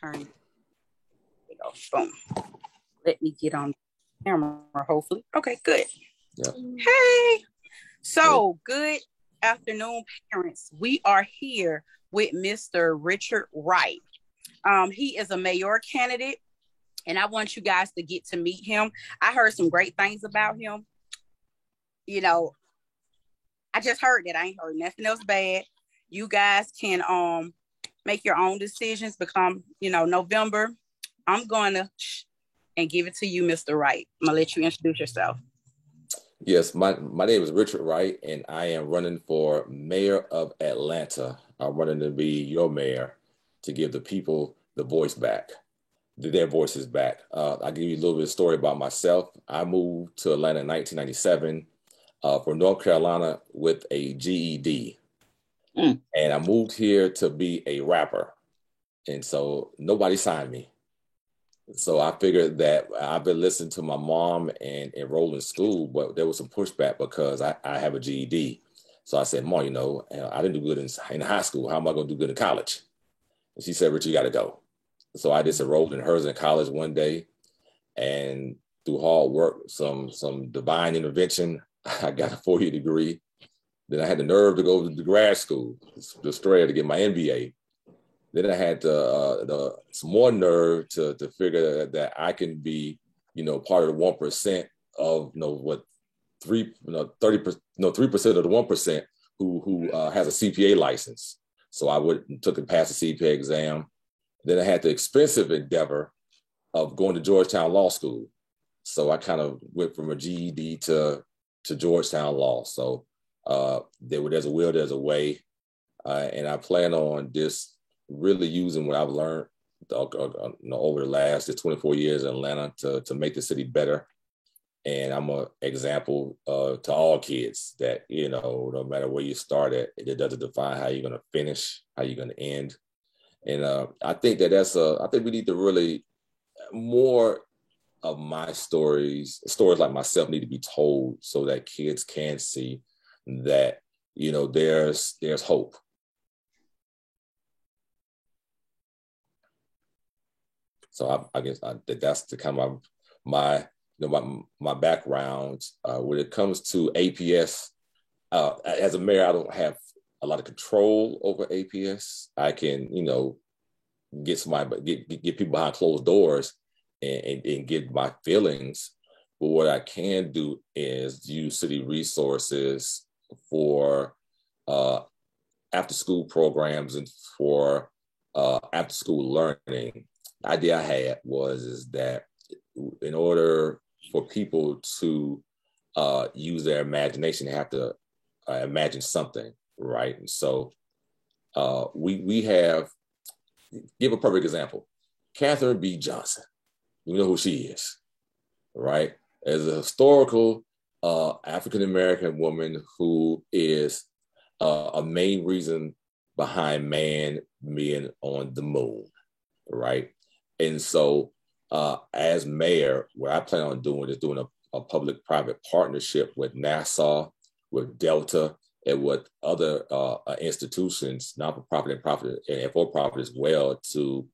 turn. There we go. Boom. Let me get on camera, hopefully. Okay, good. Yeah. Hey. So, good afternoon, parents. We are here with Mr. Richard Wright. He is a mayor candidate, and I want you guys to get to meet him. I heard some great things about him. You know, I just heard that. I ain't heard nothing else bad. You guys can make your own decisions. Become, November. I'm going to and give it to you, Mr. Wright. I'm going to let you introduce yourself. Yes, my name is Richard Wright, and I am running for mayor of Atlanta. I'm running to be your mayor to give the people the voice back, their voices back. I'll give you a little bit of story about myself. I moved to Atlanta in 1997 from North Carolina with a GED. And I moved here to be a rapper. And so nobody signed me. So I figured that I've been listening to my mom and enrolled in school, but there was some pushback because I have a GED. So I said, Mom, I didn't do good in high school. How am I going to do good in college? And she said, Richard, you got to go. So I just enrolled in Herzing College one day, and through hard work, some divine intervention, I got a 4-year degree. Then I had the nerve to go to grad school, to Strayer, to get my MBA. Then I had some more nerve to figure that I can be, part of the 1% of 3% of the 1% who has a CPA license. So I took and passed the CPA exam. Then I had the expensive endeavor of going to Georgetown Law School. So I kind of went from a GED to Georgetown Law. So there's a will, there's a way, and I plan on this really using what I've learned over the last 24 years in Atlanta to make the city better. And I'm an example to all kids that, no matter where you start at, it doesn't define how you're going to finish, how you're going to end. And I think I think we need to really, more of my stories like myself need to be told so that kids can see that, there's hope. So I guess that's the kind of my background. When it comes to APS, as a mayor, I don't have a lot of control over APS. I can, get people behind closed doors and get my feelings. But what I can do is use city resources for after school programs and for after school learning. The idea I had is that in order for people to use their imagination, they have to imagine something, right? And so we have, give a perfect example, Katherine B. Johnson. You know who she is, right? As a historical African-American woman who is a main reason behind man being on the moon, right? And so as mayor, what I plan on doing is doing a public-private partnership with NASA, with Delta, and with other institutions, not-for-profit and profit and for-profit as well, to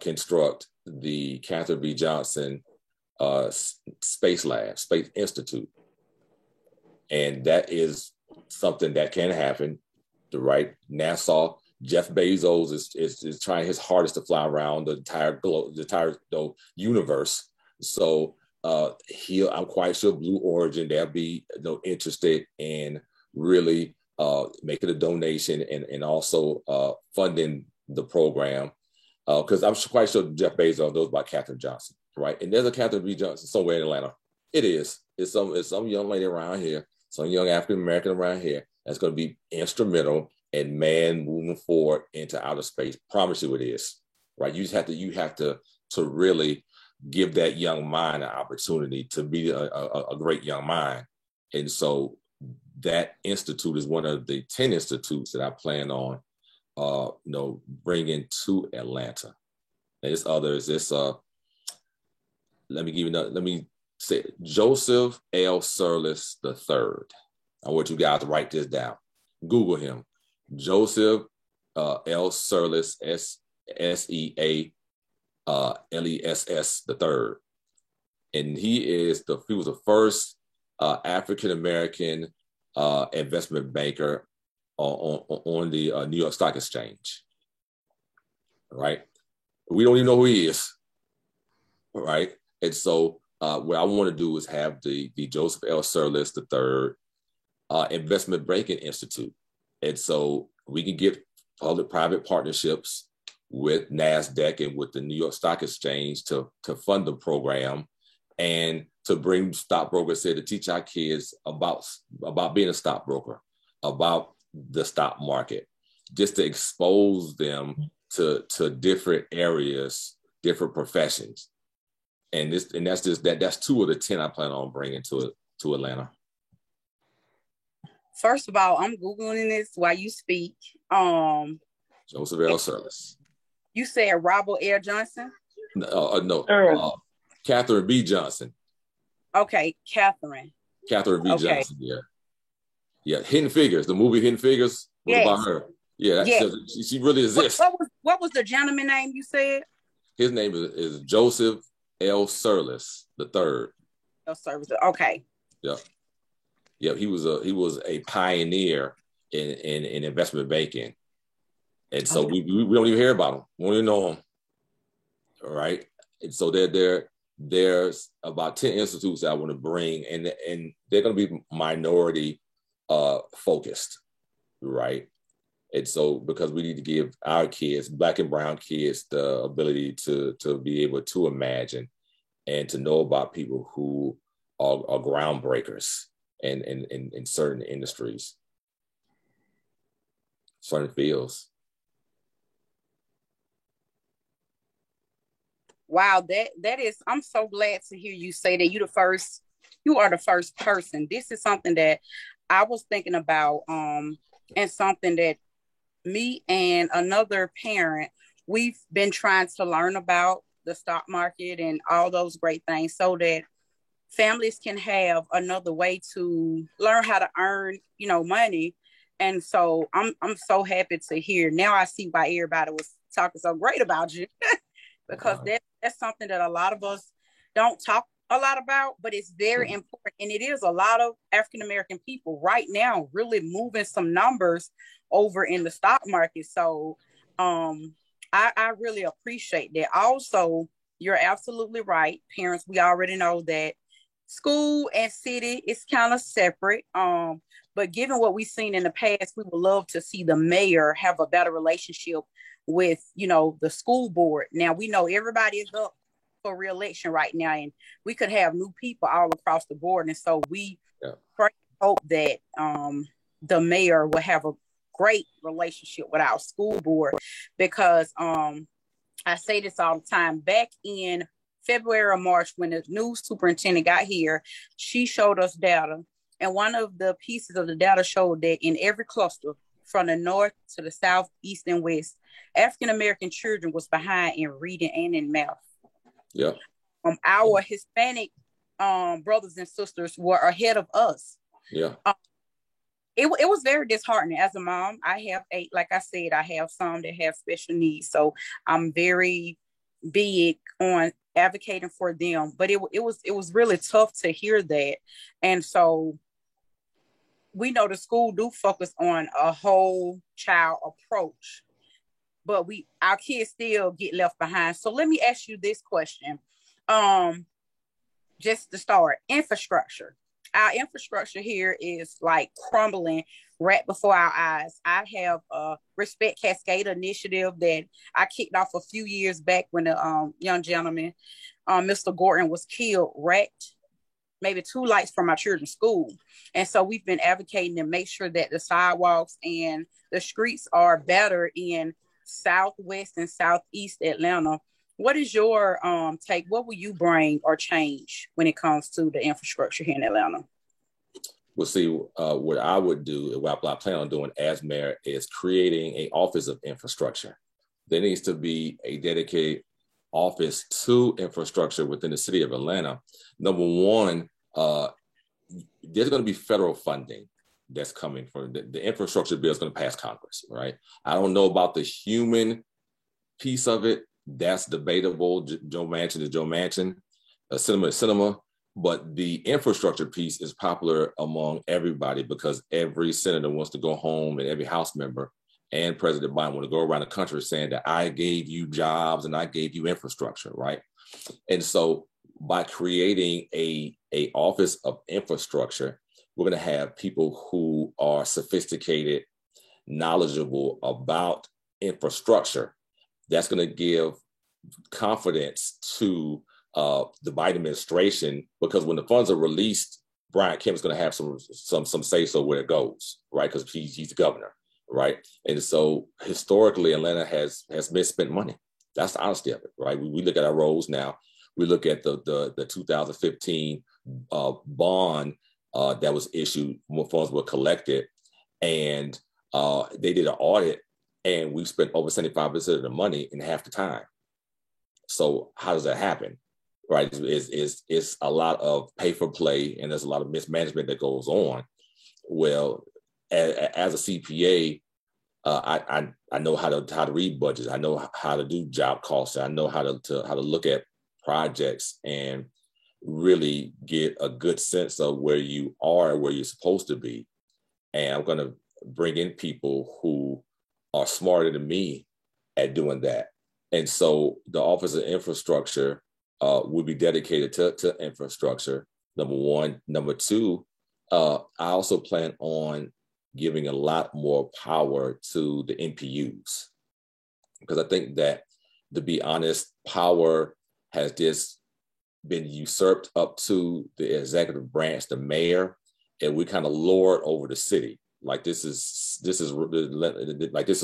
construct the Katherine B. Johnson Space Lab, Space Institute. And that is something that can happen, right? NASA, Jeff Bezos is trying his hardest to fly around the entire globe, the entire universe. So I'm quite sure Blue Origin, they'll be interested in really making a donation and also funding the program. Because I'm quite sure Jeff Bezos knows about Katherine Johnson, right? And there's a Katherine B. Johnson somewhere in Atlanta. It is. It's some young lady around here, some young African-American around here that's going to be instrumental in man moving forward into outer space. Promise you it is, right? You have to really give that young mind an opportunity to be a great young mind. And so that institute is one of the 10 institutes that I plan on bringing to Atlanta. And there's others. Let me say Joseph L. Sirleaf III. I want you guys to write this down. Google him. Joseph L. Sirleaf, SEA LESS the third, and he was the first African American investment banker on the New York Stock Exchange. Right, we don't even know who he is. Right, and so what I want to do is have the Joseph L. Sirles III Investment Banking Institute, and so we can get public-private partnerships with NASDAQ and with the New York Stock Exchange to fund the program, and to bring stockbrokers here to teach our kids about being a stockbroker, about the stock market, just to expose them to different areas, different professions. And that's 2 of the 10 I plan on bringing to Atlanta. First of all, I'm Googling this while you speak. Joseph L. Sirles. You said Robert L. Johnson? No. Catherine B. Johnson. Okay, Catherine B. Johnson, yeah. Yeah, Hidden Figures, the movie Hidden Figures was about her. Yeah, she really exists. What was the gentleman name you said? His name is Joseph L. Sirles III. L. Sirles, okay. Yeah. Yeah, he was a pioneer in investment banking. And so we don't even hear about him. We don't even know him. All right. And so there's about 10 institutes that I want to bring, and they're going to be minority focused, right? And so because we need to give our kids, Black and brown kids, the ability to be able to imagine and to know about people who are groundbreakers in certain industries, certain fields. Wow, that is, I'm so glad to hear you say that you are the first person. This is something that I was thinking about, and something that me and another parent, we've been trying to learn about the stock market and all those great things, so that families can have another way to learn how to earn, money. And so I'm so happy to hear. Now I see why everybody was talking so great about you. Because that's something that a lot of us don't talk a lot about, but it's very important. And it is a lot of African-American people right now really moving some numbers over in the stock market. So I really appreciate that. Also, you're absolutely right. Parents, we already know that school and city is kind of separate. But given what we've seen in the past, we would love to see the mayor have a better relationship with, the school board. Now, we know everybody is up for re-election right now, and we could have new people all across the board. And so we hope that the mayor will have a great relationship with our school board, because I say this all the time. Back in February or March, when the new superintendent got here, she showed us data. And one of the pieces of the data showed that in every cluster, from the north to the south, east, and west, African-American children was behind in reading and in math. Yeah. Our Hispanic brothers and sisters were ahead of us. Yeah. It was very disheartening. As a mom, I have like I said, I have some that have special needs. So I'm very big on advocating for them. But it was really tough to hear that. And so we know the school do focus on a whole child approach, but our kids still get left behind. So let me ask you this question. Just to start, infrastructure. Our infrastructure here is like crumbling right before our eyes. I have a Respect Cascade initiative that I kicked off a few years back when the young gentleman, Mr. Gordon, was killed right maybe 2 lights from our children's school. And so we've been advocating to make sure that the sidewalks and the streets are better in Southwest and Southeast Atlanta. What is your take? What will you bring or change when it comes to the infrastructure here in Atlanta? Well, see, what I would do, what I plan on doing as mayor, is creating an office of infrastructure. There needs to be a dedicated office to infrastructure within the city of Atlanta. Number one, there's going to be federal funding that's coming for the infrastructure bill is going to pass Congress, right? I don't know about the human piece of it, that's debatable. Joe Manchin is Joe Manchin. Cinema is cinema. But the infrastructure piece is popular among everybody because every senator wants to go home and every House member and President Biden want to go around the country saying that I gave you jobs and I gave you infrastructure, right? And so by creating a office of infrastructure, we're going to have people who are sophisticated, knowledgeable about infrastructure. That's going to give confidence to the Biden administration, because when the funds are released, Brian Kemp is going to have some say so where it goes, right? Because he's the governor, right? And so historically, Atlanta has misspent money. That's the honesty of it, right? We look at our roads now. We look at the 2015 bond that was issued, more funds were collected, and they did an audit, and we spent over 75% of the money in half the time. So how does that happen? Right, it's a lot of pay for play, and there's a lot of mismanagement that goes on. Well, as a CPA, I know how to read budgets. I know how to do job costing. I know how to look at projects and really get a good sense of where you are, where you're supposed to be. And I'm going to bring in people who are smarter than me at doing that. And so the Office of Infrastructure will be dedicated to infrastructure, number one. Number two, I also plan on giving a lot more power to the NPUs, because I think that, to be honest, power has just been usurped up to the executive branch, the mayor, and we kind of lord over the city. Like this is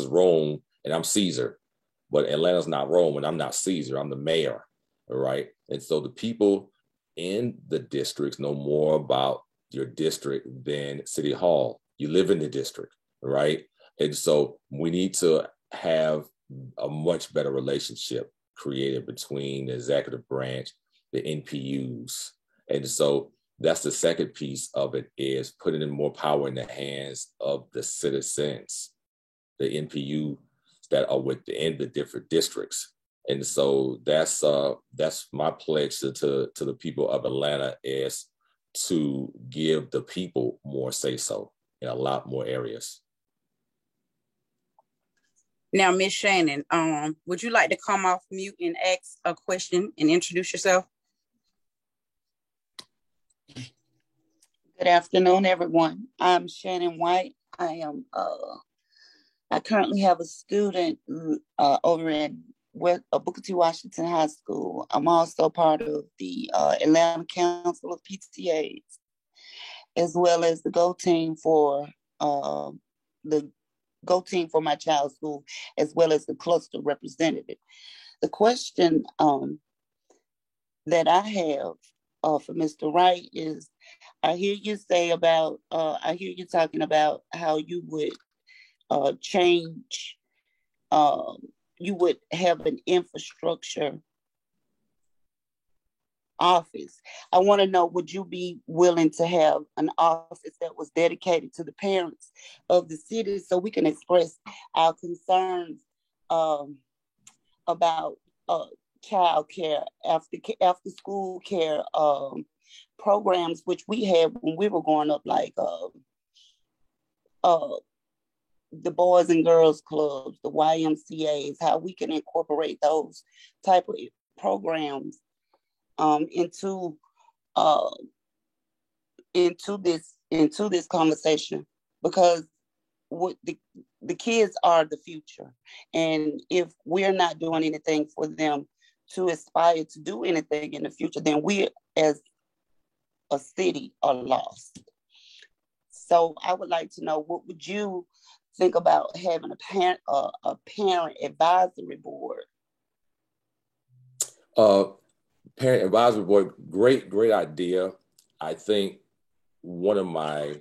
Rome and I'm Caesar, but Atlanta's not Rome and I'm not Caesar. I'm the mayor. All right. And so the people in the districts know more about your district than City Hall. You live in the district, right? And so we need to have a much better relationship created between the executive branch, the NPUs. And so that's the second piece of it, is putting in more power in the hands of the citizens, the NPU that are within the different districts. And so that's my pledge to the people of Atlanta, is to give the people more say so in a lot more areas. Now, Ms. Shannon, would you like to come off mute and ask a question and introduce yourself? Good afternoon, everyone. I'm Shannon White. I currently have a student over in Booker T. Washington High School. I'm also part of the Atlanta Council of PTAs, as well as the Go Team for my child's school, as well as the cluster representative. The question that I have for Mr. Wright is, I hear you talking about how you would change. You would have an infrastructure office. I want to know, would you be willing to have an office that was dedicated to the parents of the city, so we can express our concerns about child care, after school care programs, which we had when we were growing up, like the Boys and Girls Clubs, the YMCAs, how we can incorporate those type of programs into this conversation, because what the kids are the future, and if we're not doing anything for them to aspire to do anything in the future, then we as a city are lost. So I would like to know, what would you think about having a parent advisory board? Parent advisory board, great idea. I think one of my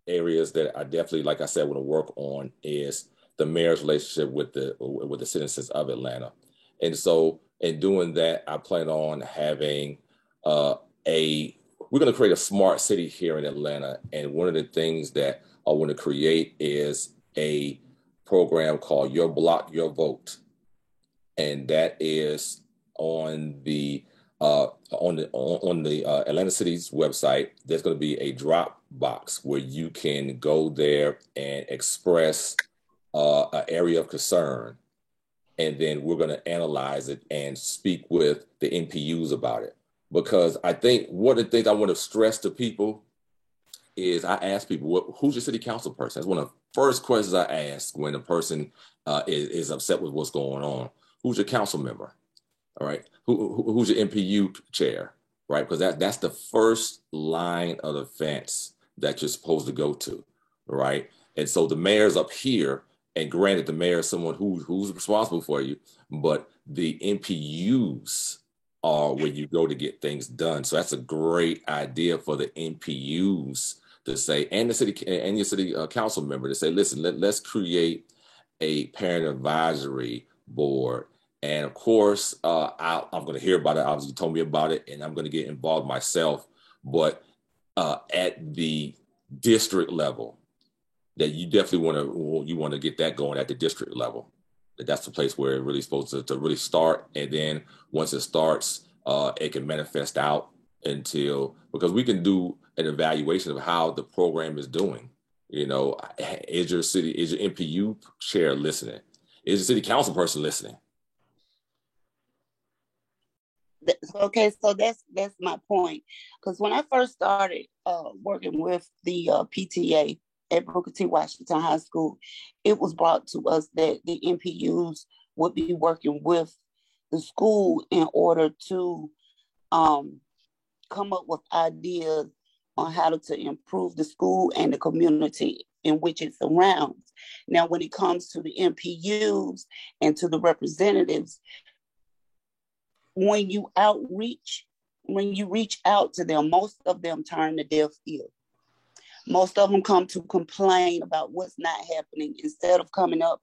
areas that I definitely, like I said, want to work on is the mayor's relationship with the citizens of Atlanta. And so in doing that, I plan on having we're going to create a smart city here in Atlanta. And one of the things that I want to create is a program called Your Block, Your Vote. and that is on the Atlanta City's website. There's going to be a drop box where you can go there and express an area of concern, and then we're going to analyze it and speak with the NPUs about it. Because I think one of the things I want to stress to people is I ask people, who's your city council person? That's one of the first questions I ask when a person is upset with what's going on. Who's your council member? All right. Who's your NPU chair? Right. Because that's the first line of defense that you're supposed to go to. Right. And so the mayor's up here, and granted, the mayor is someone who's responsible for you, but the NPUs are where you go to get things done. So that's a great idea for the NPUs to say, and the city and your city council member to say, listen, let's create a parent advisory board. And of course, I'm going to hear about it. Obviously, you told me about it, and I'm going to get involved myself. But at the district level, that you definitely want to get that going at the district level. That's the place where it really supposed to really start. And then once it starts, it can manifest out because we can do an evaluation of how the program is doing. You know, is your NPU chair listening? Is the city council person listening? Okay, so that's my point. Because when I first started working with the PTA at Booker T. Washington High School, it was brought to us that the NPUs would be working with the school in order to come up with ideas on how to improve the school and the community in which it surrounds. Now, when it comes to the NPUs and to the representatives, when you reach out to them, most of them turn a deaf ear. Most of them come to complain about what's not happening instead of coming up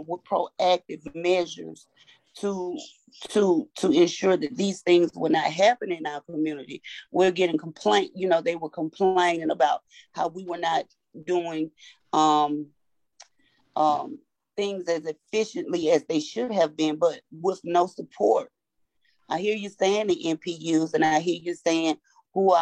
with proactive measures to ensure that these things will not happen in our community. We're getting complaint. You know, they were complaining about how we were not doing things as efficiently as they should have been, but with no support. I hear you saying the NPUs, and I hear you saying who's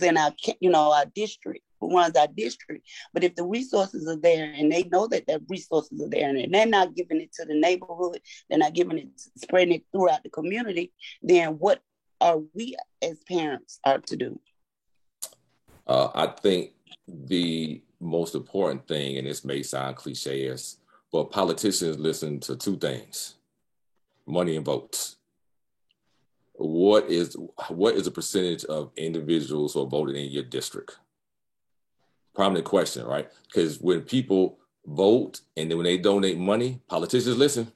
in our, our district, who runs our district. But if the resources are there and they know that the resources are there and they're not giving it to the neighborhood, they're not giving it, spreading it throughout the community, then what are we as parents are to do? I think the most important thing, and this may sound cliche, is, but politicians listen to two things: money and votes. What is the percentage of individuals who are voted in your district? Prominent question, right? Because when people vote and then when they donate money, politicians listen.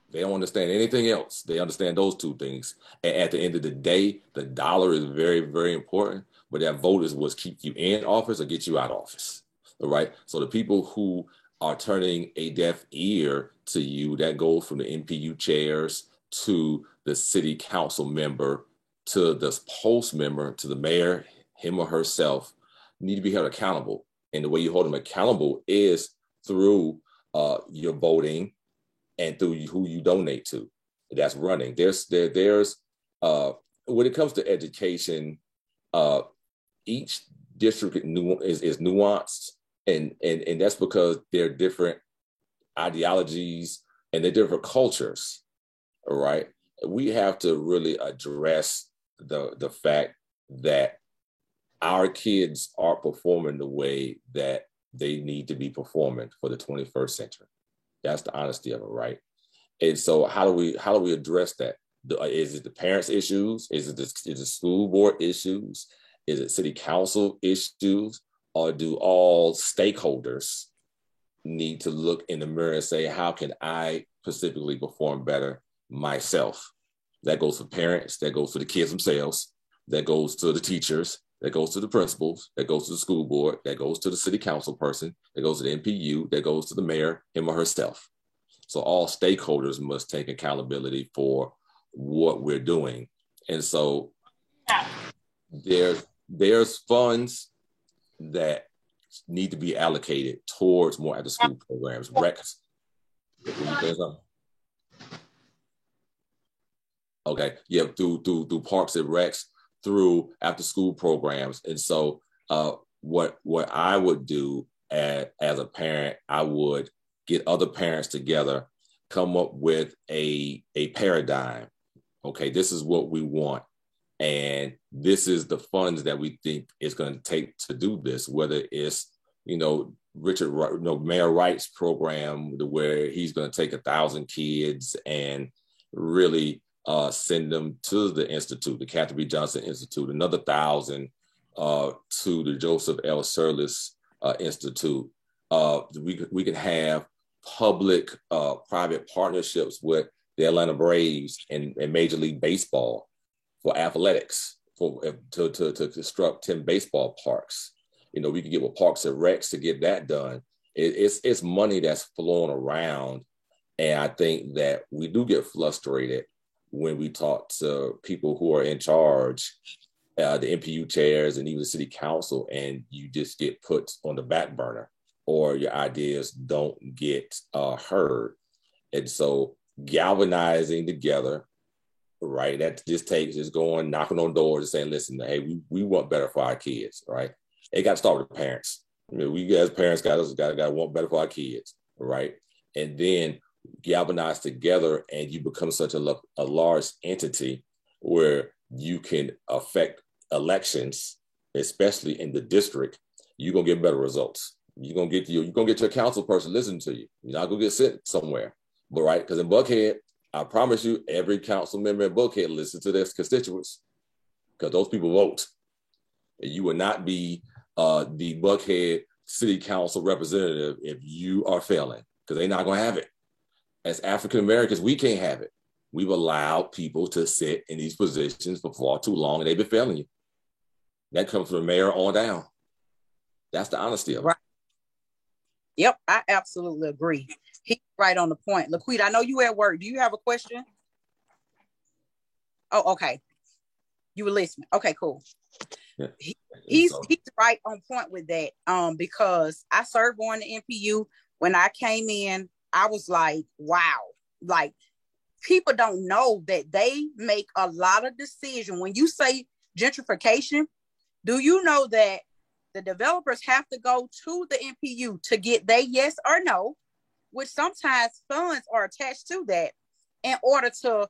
They don't understand anything else. They understand those two things. And at the end of the day, the dollar is very, very important, but that vote is what keeps you in office or get you out of office, all right? So the people who are turning a deaf ear to you, that goes from the NPU chairs to the city council member, to the post member, to the mayor, him or herself, need to be held accountable. And the way you hold them accountable is through your voting and through who you donate to. That's running. There's when it comes to education, each district is nuanced, and that's because they're different ideologies and they're different cultures. All right. We have to really address the fact that our kids are performing the way that they need to be performing for the 21st century. That's the honesty of it, right? And so how do we address that? Is it the parents' issues? Is it school board issues? Is it city council issues? Or do all stakeholders need to look in the mirror and say, how can I specifically perform better myself? That goes for parents, that goes for the kids themselves, that goes to the teachers, that goes to the principals, that goes to the school board, that goes to the city council person, that goes to the NPU, that goes to the mayor, him or herself. So all stakeholders must take accountability for what we're doing. And so there's funds that need to be allocated towards more after school programs, recs, Were you saying something? Okay, yeah, through Parks and Recs, through after school programs, and so what I would do as a parent, I would get other parents together, come up with a paradigm. Okay, this is what we want, and this is the funds that we think is going to take to do this. Whether it's Mayor Wright's program, where he's going to take 1,000 kids and really send them to the institute, the Katherine B. Johnson Institute, another 1,000 to the Joseph L. Sirleaf Institute. We can have public-private partnerships with the Atlanta Braves and Major League Baseball for athletics, to construct 10 baseball parks. We can get with Parks and Recs to get that done. It's money that's flowing around, and I think that we do get frustrated when we talk to people who are in charge, the NPU chairs and even the city council, and you just get put on the back burner, or your ideas don't get heard. And so galvanizing together, right, that just takes is going, knocking on doors and saying, listen, hey, we want better for our kids, right? It got to start with the parents. We as parents got to want better for our kids, right? And then galvanize together, and you become such a large entity where you can affect elections, especially in the district. You're gonna get better results. You're gonna get your council person listening to you. You're not gonna get sent somewhere, but right? Because in Buckhead, I promise you, every council member in Buckhead listens to their constituents, because those people vote. And you will not be the Buckhead City Council representative if you are failing, because they're not gonna have it. As African Americans, we can't have it. We've allowed people to sit in these positions for far too long, and they've been failing you. That comes from the mayor on down. That's the honesty of it. Right. Yep, I absolutely agree. He's right on the point. Laquita, I know you at work. Do you have a question? Oh, okay. You were listening. Okay, cool. Yeah. He's right on point with that. Because I served on the NPU. When I came in, I was like, wow, like people don't know that they make a lot of decisions. When you say gentrification, do you know that the developers have to go to the NPU to get their yes or no, which sometimes funds are attached to that in order to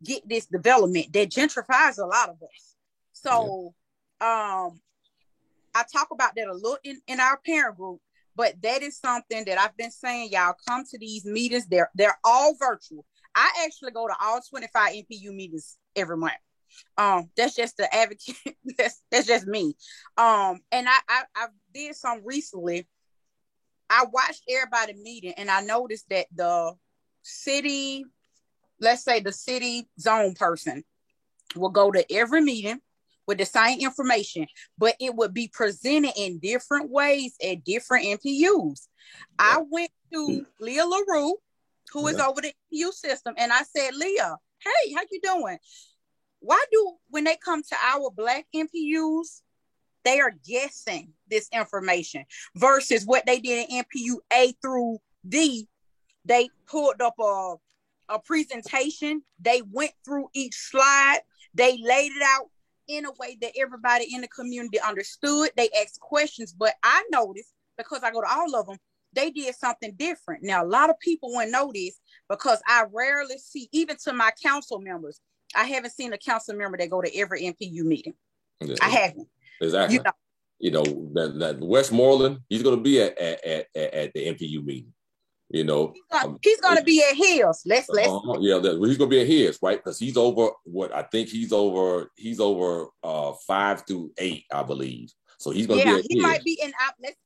get this development that gentrifies a lot of us. So I talk about that a little in our parent group. But that is something that I've been saying, y'all come to these meetings. They're all virtual. I actually go to all 25 NPU meetings every month. That's just the advocate. that's just me. And I did some recently. I watched everybody meeting, and I noticed that the city, let's say the city zone person, will go to every meeting with the same information, but it would be presented in different ways at different NPUs. I went to Leah LaRue, who is over the NPU system, and I said, Leah, hey, how you doing? Why when they come to our Black NPUs, they are guessing this information versus what they did in NPU A through D? They pulled up a presentation. They went through each slide. They laid it out in a way that everybody in the community understood. They asked questions, but I noticed, because I go to all of them, they did something different. Now, a lot of people wouldn't know this because I rarely see, even to my council members, I haven't seen a council member that go to every NPU meeting. Yeah, I haven't. Exactly. That Westmoreland, he's going to be at the NPU meeting. He's going to be at his. Let's he's going to be at his, right? Because he's over what I think he's over 5 through 8, I believe. So he's going to be at he might be in.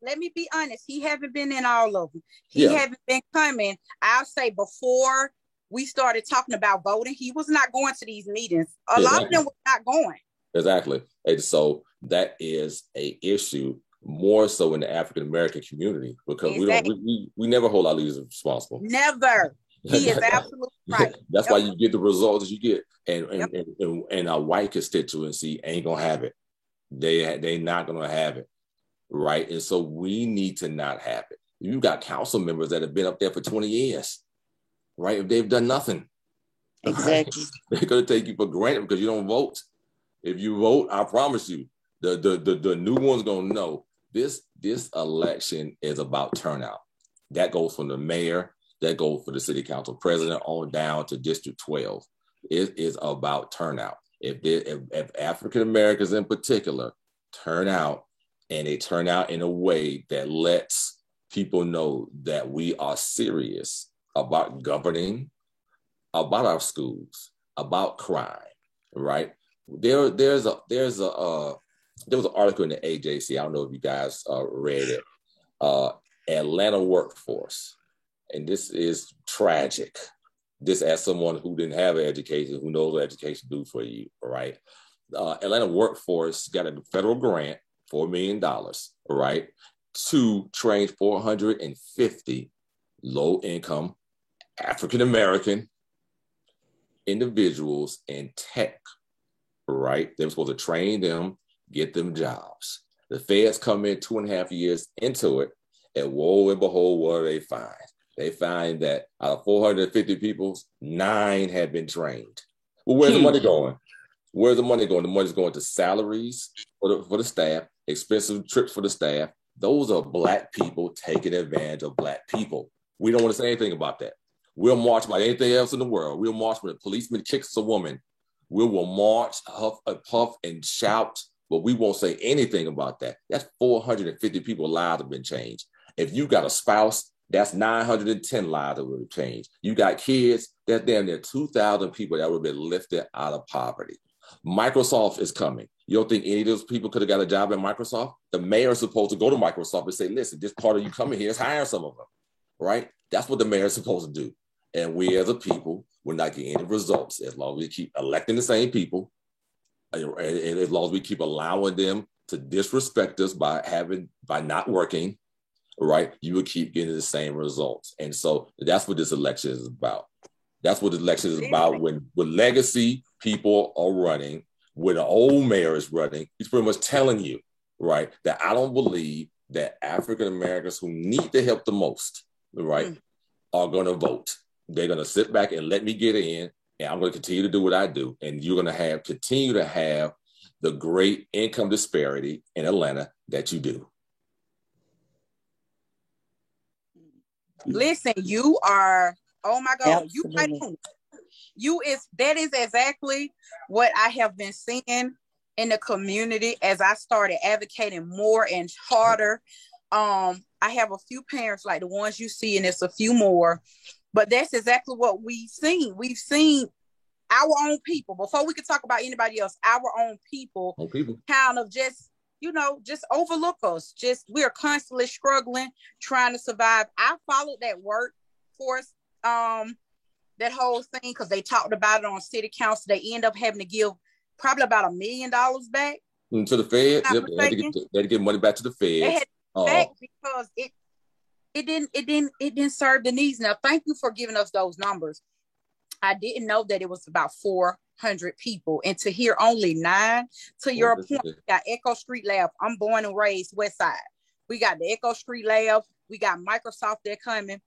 Let me be honest. He haven't been in all of them. He haven't been coming. I'll say before we started talking about voting, he was not going to these meetings. A lot of them were not going. Exactly. And so that is a issue more so in the African American community, because we never hold our leaders responsible. Never. He is absolutely right. That's why you get the results that you get, and our white constituency ain't gonna have it. They not gonna have it, right? And so we need to not have it. You got council members that have been up there for 20 years. right? If they've done nothing. Exactly. They're going to take you for granted because you don't vote. If you vote, I promise you, the new one's going to know this election is about turnout. That goes from the mayor, that goes for the city council president on down to District 12. It is about turnout. If African Americans in particular turn out, and they turn out in a way that lets people know that we are serious about governing, about our schools, about crime, right? There was an article in the AJC. I don't know if you guys read it. Atlanta workforce, and this is tragic. This as someone who didn't have an education, who knows what education do for you, right? Atlanta workforce got a federal grant, $4 million, right, to train 450 low-income African-American individuals in tech, right? They were supposed to train them, get them jobs. The feds come in 2.5 years into it, and woe and behold, what do they find? They find that out of 450 people, 9 had been trained. Well, where's the money going? Where's the money going? The money's going to salaries for the staff, expensive trips for the staff. Those are Black people taking advantage of Black people. We don't want to say anything about that. We'll march about anything else in the world. We'll march when a policeman kicks a woman. We will march, huff, puff, and shout, but we won't say anything about that. That's 450 people's lives have been changed. If you got a spouse, that's 910 lives that would have changed. You got kids, that's damn near 2,000 people that would have been lifted out of poverty. Microsoft is coming. You don't think any of those people could have got a job at Microsoft? The mayor is supposed to go to Microsoft and say, listen, this part of you coming here is hiring some of them, right? That's what the mayor is supposed to do. And we as a people, we're not getting any results as long as we keep electing the same people, and as long as we keep allowing them to disrespect us by not working, right? You will keep getting the same results. And so that's what this election is about. That's what the election is about. When legacy people are running, when an old mayor is running, he's pretty much telling you, right, that I don't believe that African Americans who need the help the most, right, are going to vote. They're going to sit back and let me get in, and I'm going to continue to do what I do. And you're going to continue to have the great income disparity in Atlanta that you do. Listen, you are, oh my God, that is exactly what I have been seeing in the community as I started advocating more and harder. I have a few parents like the ones you see, and it's a few more, but that's exactly what we've seen. We've seen our own people, before we could talk about anybody else, our own people kind of just overlook us. We're constantly struggling, trying to survive. I followed that workforce, that whole thing, because they talked about it on city council. They end up having to give probably about $1 million back to the feds. Yep, they had to give money back to the feds. They had back because it didn't serve the needs. Now, thank you for giving us those numbers. I didn't know that it was about 400 people, and to hear only 9. To your point, we got Echo Street Lab. I'm born and raised West Side. We got the Echo Street Lab. We got Microsoft. They're coming.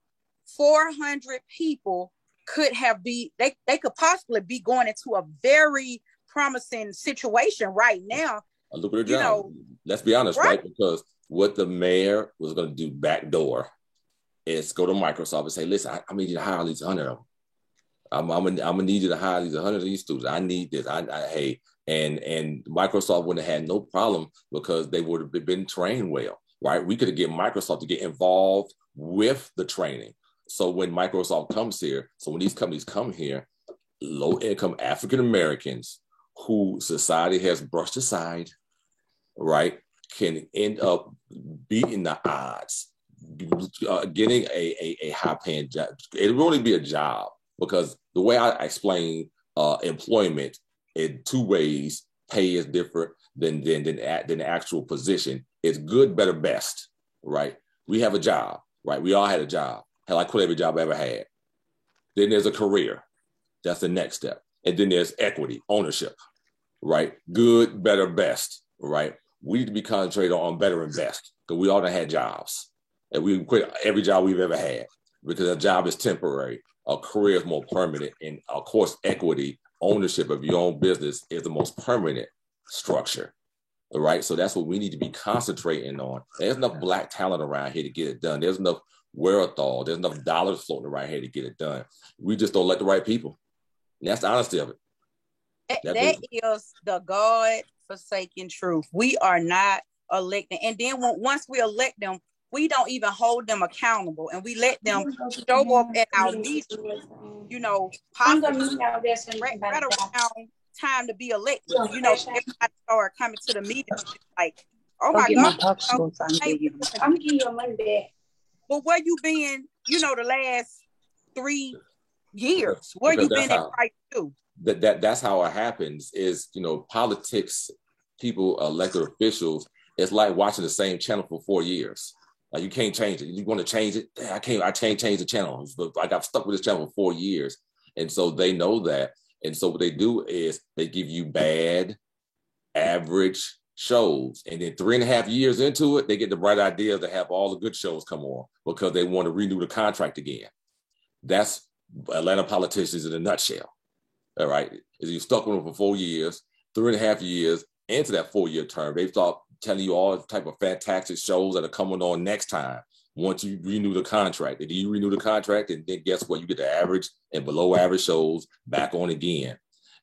400 people they could possibly be going into a very promising situation right now. Look at the job. Let's be honest, right? Because what the mayor was going to do backdoor is go to Microsoft and say, listen, I need you to hire at least 100 of them. I'm gonna need you to hire these 100 of these students. I need this. And Microsoft wouldn't have had no problem because they would have been trained well, right? We could have get Microsoft to get involved with the training. So when Microsoft comes here, when these companies come here, low-income African Americans who society has brushed aside, right, can end up beating the odds, getting a high-paying job. It'll really be a job. Because the way I explain employment in 2 ways, pay is different than the actual position. It's good, better, best, right? We have a job, right? We all had a job. Hell, I quit every job I ever had. Then there's a career. That's the next step. And then there's equity, ownership, right? Good, better, best, right? We need to be concentrated on better and best because we all done had jobs. And we quit every job we've ever had. because a job is temporary. A career is more permanent. And of course, equity, ownership of your own business is the most permanent structure. All right. So that's what we need to be concentrating on. There's enough Black talent around here to get it done. There's enough wherewithal. There's enough dollars floating around here to get it done. We just don't let the right people. And that's the honesty of it. That is the God-forsaken truth. We are not elected. And then once we elect them, we don't even hold them accountable, and we let them show up at our meetings, you know, possibly right around time to be elected. You know, everybody start coming to the meeting like, oh my God, I'm gonna give you your money back. But where you been, you know, the last 3 years? Where you been at right too? That's how it happens is, you know, politics, people, elected officials, it's like watching the same channel for 4 years. Like, you can't change it. You want to change it? I can't. I change the channel. I got stuck with this channel for 4 years. And so they know that. And so what they do is they give you bad, average shows. And then 3.5 years into it, they get the bright idea to have all the good shows come on because they want to renew the contract again. That's Atlanta politicians in a nutshell. All right. Is you stuck with them for 4 years, 3.5 years into that 4-year term. They start telling you all type of fantastic shows that are coming on next time once you renew the contract. And you renew the contract, and then guess what? You get the average and below average shows back on again.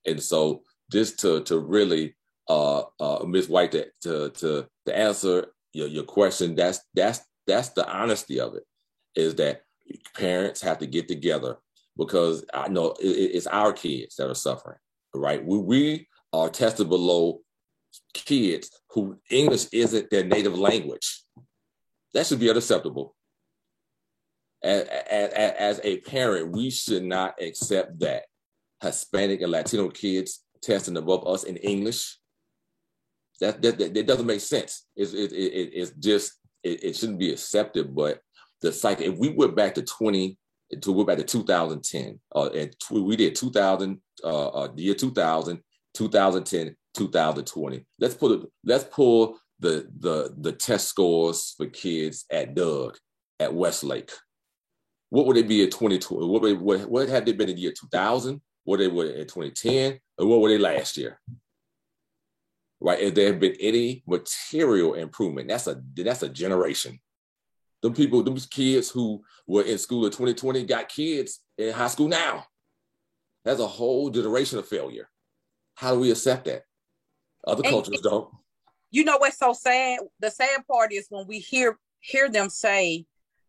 And so just to really, Ms. White, to answer your question, that's the honesty of it, is that parents have to get together, because I know it's our kids that are suffering, right? We are tested below kids who English isn't their native language. That should be unacceptable. As a parent, we should not accept that Hispanic and Latino kids testing above us in English. That doesn't make sense. It's just it shouldn't be accepted. But the cycle, if we went back to 2010, and we did 2000, the year 2000, 2010, 2020. Let's pull the test scores for kids at Doug, at Westlake. What would they be at 2020? What had they been in the year 2000? What they were in 2010? And what were they last year? Right? If there have been any material improvement, that's a generation. Them kids who were in school in 2020 got kids in high school now. That's a whole generation of failure. How do we accept that? Other cultures don't. You know what's so sad? The sad part is when we hear them say,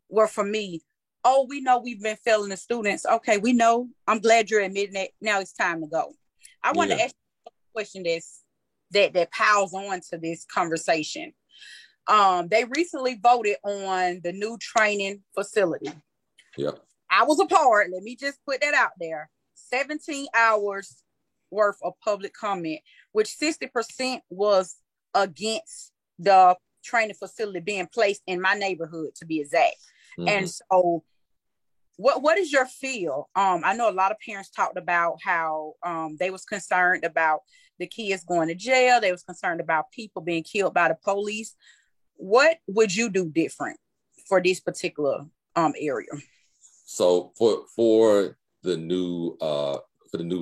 well, for me, oh, we know we've been failing the students. Okay, we know. I'm glad you're admitting that. Now it's time to go. I want to ask you a question that piles on to this conversation. They recently voted on the new training facility. Yep. I was a part. Let me just put that out there. 17 hours worth of public comment, which 60% was against the training facility being placed in my neighborhood, to be exact. Mm-hmm. And so what is your feel? I know a lot of parents talked about how they was concerned about the kids going to jail. They was concerned about people being killed by the police. What would you do different for this particular area? So for the new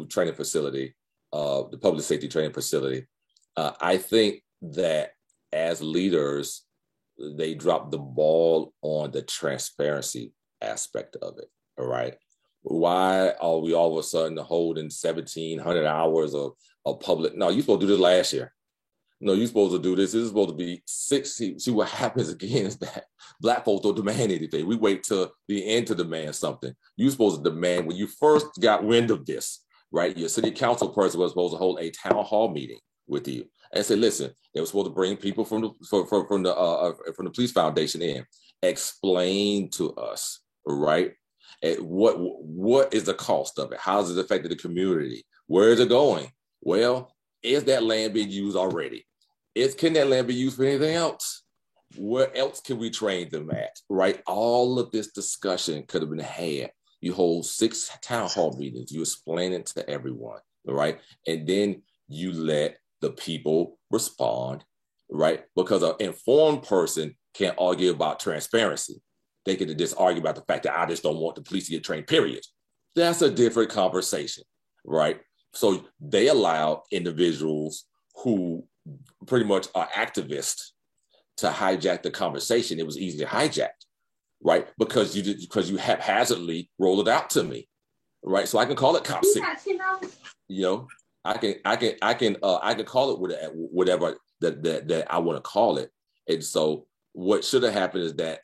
training facility, the public safety training facility, I think that as leaders, they dropped the ball on the transparency aspect of it. All right. Why are we all of a sudden holding 1,700 hours of public? No, you're supposed to do this last year. No, you're supposed to do this. This is supposed to be 60. See what happens again is that Black folks don't demand anything. We wait till the end to demand something. You're supposed to demand when you first got wind of this, right? Your city council person was supposed to hold a town hall meeting with you and say, listen, they were supposed to bring people from the police foundation in, explain to us, right? What is the cost of it? How does it affect the community? Where is it going? Well, is that land being used already? Can that land be used for anything else? Where else can we train them at, right? All of this discussion could have been had. You hold 6 town hall meetings. You explain it to everyone, right? And then you let the people respond, right? Because an informed person can't argue about transparency. they could just argue about the fact that I just don't want the police to get trained, period. That's a different conversation, right? So they allow individuals who pretty much are activists to hijack the conversation. It was easily hijacked, right? Because you haphazardly rolled it out to me, right? So I can call it cop city. You know, I can call it whatever that I want to call it. And so what should have happened is that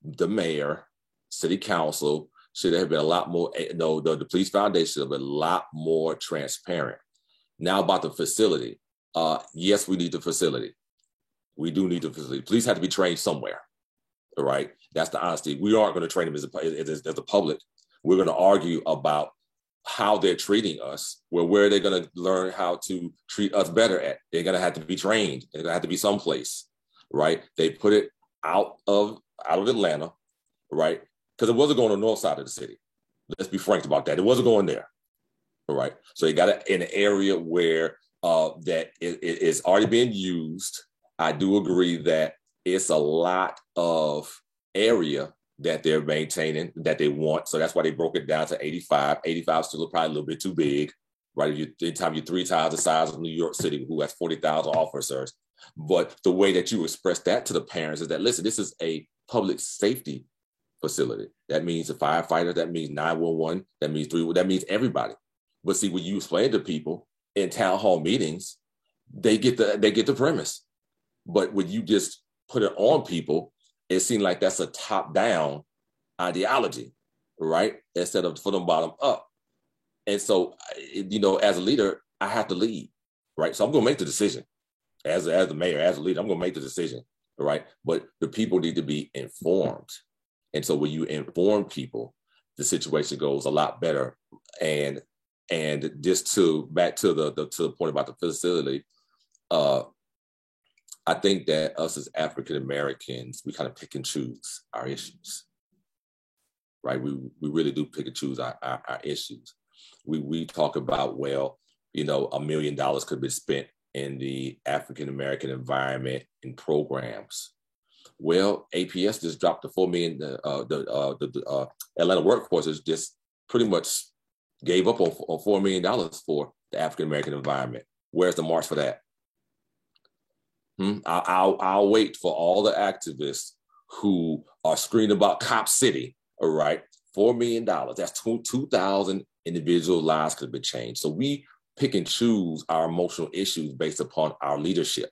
the mayor, city council should have been a lot more, the police foundation should have been a lot more transparent. Now about the facility. Yes, we need the facility. We do need the facility. Police have to be trained somewhere, all right? That's the honesty. We aren't going to train them as the public. We're going to argue about how they're treating us, where are they going to learn how to treat us better at? They're going to have to be trained. They're going to have to be someplace, right? They put it out of Atlanta, right? Because it wasn't going on the north side of the city. Let's be frank about that. It wasn't going there, all right? So they got it in an area where that is already being used. I do agree that it's a lot of area that they're maintaining, that they want. So that's why they broke it down to 85. 85 is still probably a little bit too big, right? You're 3 times the size of New York City, who has 40,000 officers. But the way that you express that to the parents is that, listen, this is a public safety facility. That means the firefighters, that means 911, that means everybody. But see, when you explain to people in town hall meetings, they get the premise. But when you just put it on people, it seems like that's a top-down ideology, right? Instead of from the bottom up. And so, as a leader, I have to lead, right? So I'm going to make the decision. As the mayor, as a leader, I'm going to make the decision, right? But the people need to be informed. And so when you inform people, the situation goes a lot better. And just back to the point about the facility, I think that us as African Americans, we kind of pick and choose our issues, right? We really do pick and choose our issues. We talk about, well, $1 million could be spent in the African American environment in programs. Well, APS just dropped the $4 million. The Atlanta workforce has just pretty much gave up on $4 million for the African American environment. Where's the march for that? I'll wait for all the activists who are screaming about Cop City, all right? $4 million, that's 2,000 individual lives could have been changed. So we pick and choose our emotional issues based upon our leadership,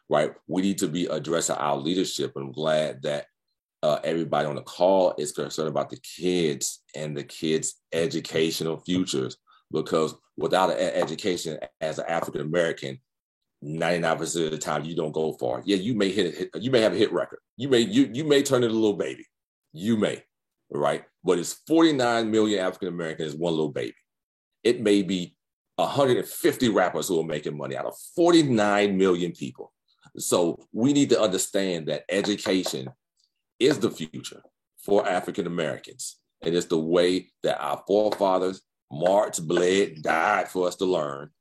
right? We need to be addressing our leadership. And I'm glad that everybody on the call is concerned about the kids and the kids' educational futures, because without an education as an African American, 99% of the time you don't go far. Yeah, you may you may have a hit record. You may turn into a little baby. You may, right? But it's 49 million African Americans, one little baby. It may be 150 rappers who are making money out of 49 million people. So we need to understand that education is the future for African Americans. And it's the way that our forefathers marched, bled, died for us to learn.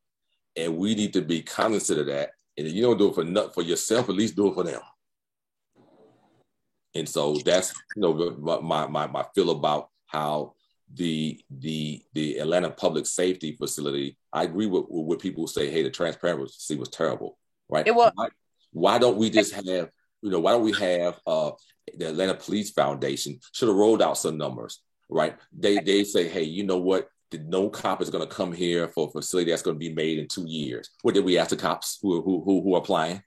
And we need to be cognizant of that. And if you don't do it for yourself, at least do it for them. And so that's my feel about how the Atlanta Public Safety Facility. I agree with people who say, "Hey, the transparency was terrible." Right? It was. Why don't we just have why don't we have the Atlanta Police Foundation should have rolled out some numbers, right? They say, "Hey, you know what? No cop is going to come here for a facility that's going to be made in 2 years." What did we ask the cops who are applying?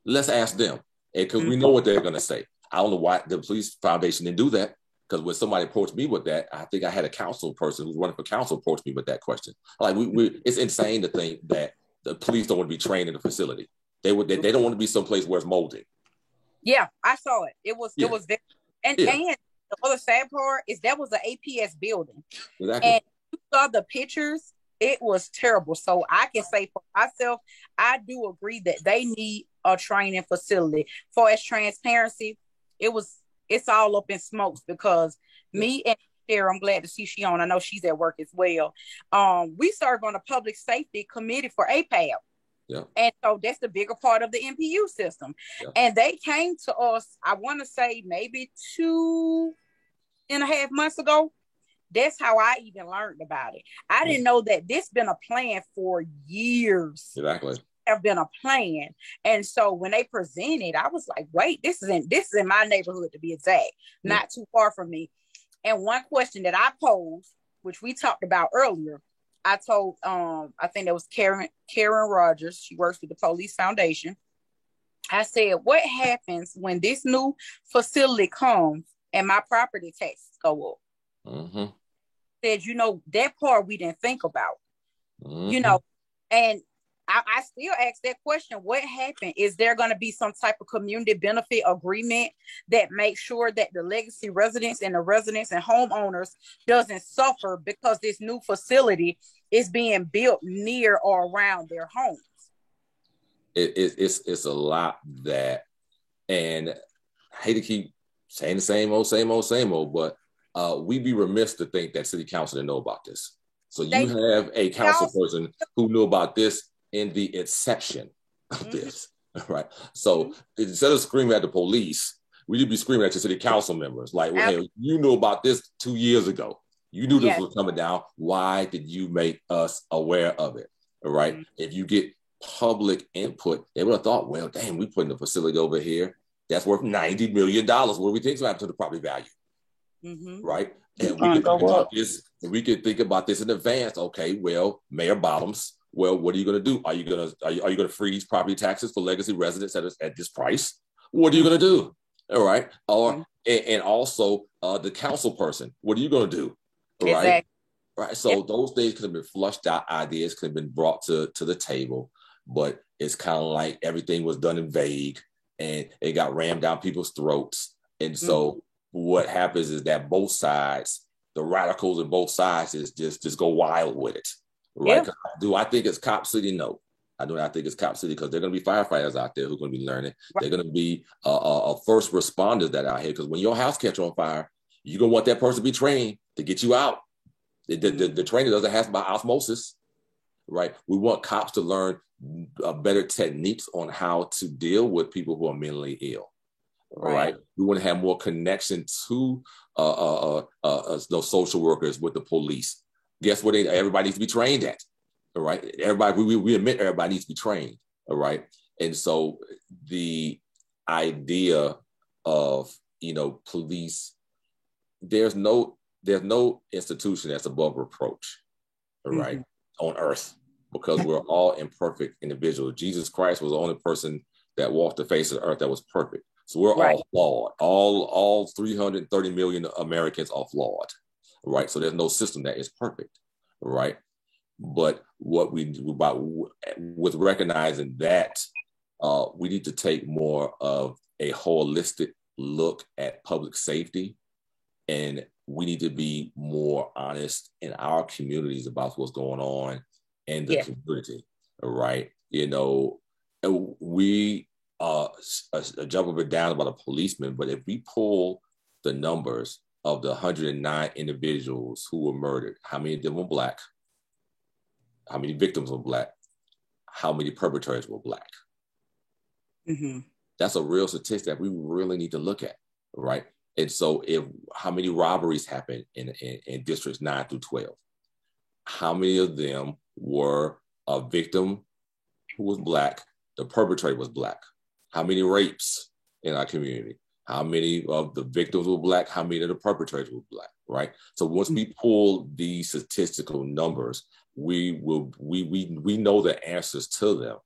Let's ask them, because we know what they're going to say. I don't know why the police foundation didn't do that, because when somebody approached me with that, I think I had a council person who's running for council approach me with that question. Like, it's insane to think that the police don't want to be trained in the facility. They don't want to be someplace where it's molding. Yeah, I saw it. It was there. And the other sad part is that was an APS building. Exactly. And you saw the pictures, it was terrible. So I can say for myself, I do agree that they need a training facility. For as transparency, it's all up in smokes, because me and Sarah, I'm glad to see she on. I know she's at work as well. We serve on a public safety committee for APAB. Yeah. And so that's the bigger part of the MPU system. Yeah. And they came to us, I want to say maybe 2.5 months ago. That's how I even learned about it. I didn't know that this been a plan for years. Exactly. Have been a plan. And so when they presented, I was like, wait, this is in my neighborhood, to be exact, not too far from me. And one question that I posed, which we talked about earlier, I told I think that was Karen Rogers, she works with the Police Foundation. I said, what happens when this new facility comes and my property taxes go up? Mm-hmm. Said, that part we didn't think about. Mm-hmm. And I still ask that question, what happened? Is there going to be some type of community benefit agreement that makes sure that the legacy residents and the residents and homeowners doesn't suffer because this new facility is being built near or around their homes? It's a lot that, and I hate to keep saying the same old, but we'd be remiss to think that city council didn't know about this. So you have a council person who knew about this in the inception of this, right? So instead of screaming at the police, we need to be screaming at your city council members. Like, well, hey, you knew about this 2 years ago. You knew this was coming down. Why did you make us aware of it? All right. Mm-hmm. If you get public input, they would have thought, well, dang, we putting a facility over here that's worth $90 million. What do we think is going to happen to the property value? Mm-hmm. Right. And we can think about this, and we can think about this in advance. Okay, well, Mayor Bottoms, well, what are you going to do? Are you going to freeze property taxes for legacy residents at this price? What are you going to do? All right. Or and also the council person, what are you going to do? All right. Exactly. Right. So those things could have been flushed out. Ideas could have been brought to the table, but it's kind of like everything was done in vague, and it got rammed down people's throats. And so what happens is that both sides, the radicals in both sides, is just go wild with it. Right? Yeah. Do I think it's Cop City? No, I do not think it's Cop City, because they're going to be firefighters out there who are going to be learning. Right. They're going to be first responders that are out here, because when your house catch on fire, you're going to want that person to be trained to get you out. The training doesn't happen by osmosis, right? We want cops to learn better techniques on how to deal with people who are mentally ill. Right. We want to have more connection to those social workers with the police. Guess what? Everybody needs to be trained at. All right. Everybody, we admit everybody needs to be trained. All right. And so the idea of, police, there's no institution that's above reproach. All right. On earth, because we're all imperfect individuals. Jesus Christ was the only person that walked the face of the earth that was perfect. So we're all flawed. All 330 million Americans are flawed, right? So there's no system that is perfect, right? But what we do with recognizing that, we need to take more of a holistic look at public safety, and we need to be more honest in our communities about what's going on in the community, right? We jump up and down about a policeman, but if we pull the numbers of the 109 individuals who were murdered, how many of them were Black? How many victims were Black? How many perpetrators were Black? Mm-hmm. That's a real statistic that we really need to look at, right? And so how many robberies happened in districts 9 through 12? How many of them were a victim who was Black, the perpetrator was Black? How many rapes in our community? How many of the victims were Black? How many of the perpetrators were Black, right? So once we pull these statistical numbers, we know the answers to them,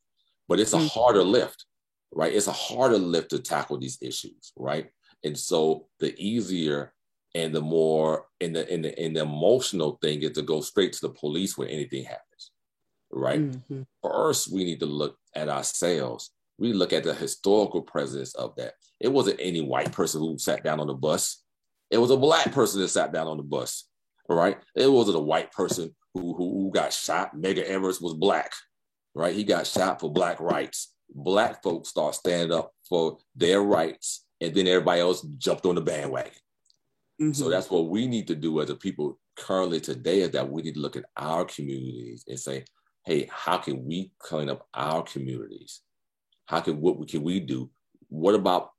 but it's a harder lift, right? It's a harder lift to tackle these issues, right? And so the easier and the more and the emotional thing is to go straight to the police when anything happens, right? Mm-hmm. First, we need to look at ourselves. We look at the historical presence of that. It wasn't any white person who sat down on the bus. It was a Black person that sat down on the bus, right? It wasn't a white person who got shot. Medgar Evers was Black, right? He got shot for Black rights. Black folks start standing up for their rights, and then everybody else jumped on the bandwagon. Mm-hmm. So that's what we need to do as a people currently today, is that we need to look at our communities and say, hey, how can we clean up our communities? What can we do? What about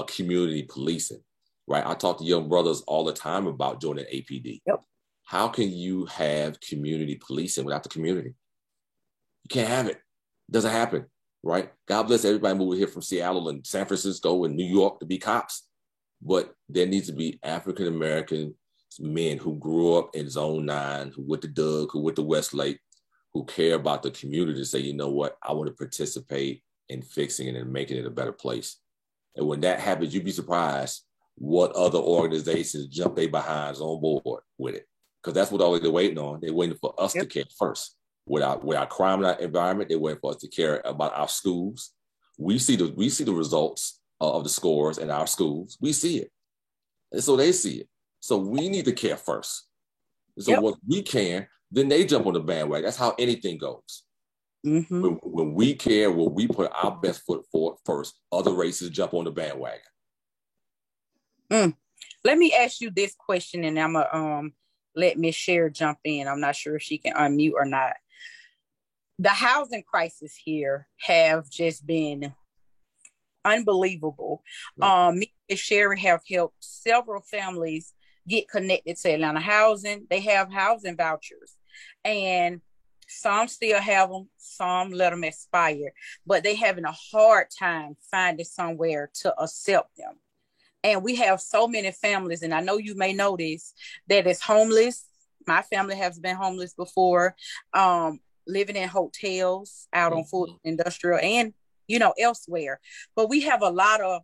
community policing, right? I talk to young brothers all the time about joining APD. Yep. How can you have community policing without the community? You can't have it. It doesn't happen, right? God bless everybody moving here from Seattle and San Francisco and New York to be cops. But there needs to be African-American men who grew up in Zone 9, who went to Doug, who went to Westlake, who care about the community to say, you know what, I want to participate in fixing it and making it a better place. And when that happens, you'd be surprised what other organizations jump their behinds on board with it. Because that's what all they're waiting on. They're waiting for us to care first. With our crime in our environment, they're waiting for us to care about our schools. We see the results of the scores in our schools. We see it. And so they see it. So we need to care first. So once we can, then they jump on the bandwagon. That's how anything goes. Mm-hmm. When we care, when we put our best foot forward first, other races jump on the bandwagon. Let me ask you this question, and I'm gonna let Miss Cher jump in. I'm not sure if she can unmute or not. The housing crisis here have just been unbelievable. Me and Sherry have helped several families get connected to Atlanta Housing. They have housing vouchers, and some still have them, some let them expire, but they having a hard time finding somewhere to accept them. And we have so many families, and I know you may know this, that is homeless. My family has been homeless before, living in hotels out on Fulton Industrial and, elsewhere. But we have a lot of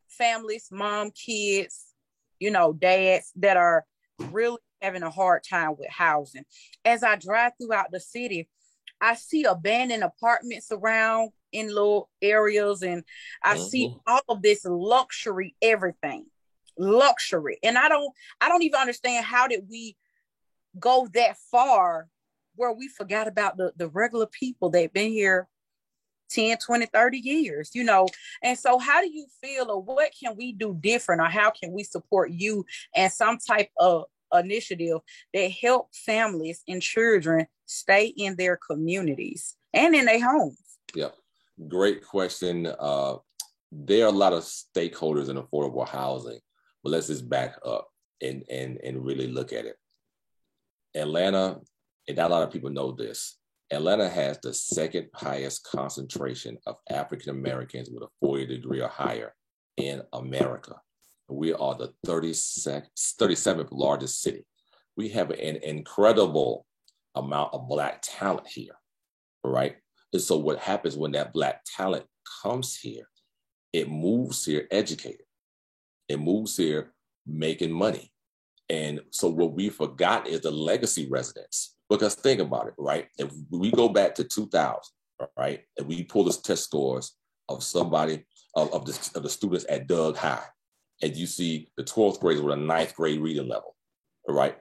families, mom, kids, dads that are really having a hard time with housing. As I drive throughout the city, I see abandoned apartments around in little areas, and I see all of this luxury, everything, luxury. And I don't even understand, how did we go that far where we forgot about the regular people that have been here 10, 20, 30 years, And so how do you feel, or what can we do different, or how can we support you and some type of initiative that help families and children stay in their communities and in their homes? Yeah, great question. There are a lot of stakeholders in affordable housing, but let's just back up and really look at it. Atlanta, and not a lot of people know this, Atlanta has the second highest concentration of African Americans with a 4-year degree or higher in America. We are the 37th largest city. We have an incredible amount of Black talent here, right? And so what happens when that Black talent comes here, it moves here educated. It moves here making money. And so what we forgot is the legacy residents. Because think about it, right? If we go back to 2000, right, and we pull the test scores of somebody, of the students at Doug High, and you see the 12th graders with a 9th grade reading level, right?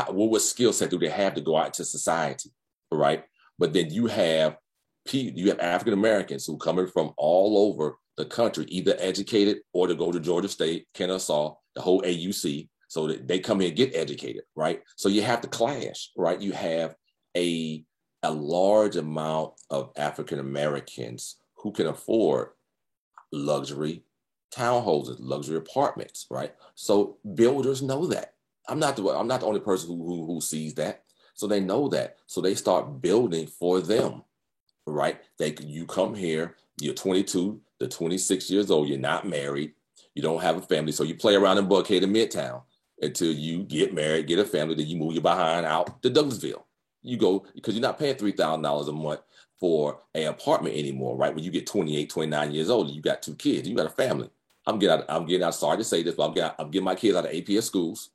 What skill set do they have to go out into society, right? But then you have African Americans who coming from all over the country, either educated or to go to Georgia State, Kennesaw, the whole AUC, so that they come here and get educated, right? So you have to clash, right? You have a large amount of African Americans who can afford luxury townhouses, luxury apartments, right? So builders know that. I'm not the only person who sees that. So they know that. So they start building for them, right? You come here, you're 22 to 26 years old, you're not married, you don't have a family, so you play around in Buckhead and Midtown until you get married, get a family, then you move your behind out to Douglasville. You go, because you're not paying $3,000 a month for an apartment anymore, right? When you get 28, 29 years old, you got 2 kids, you got a family. I'm getting out, sorry to say this, but I'm getting my kids out of APS schools.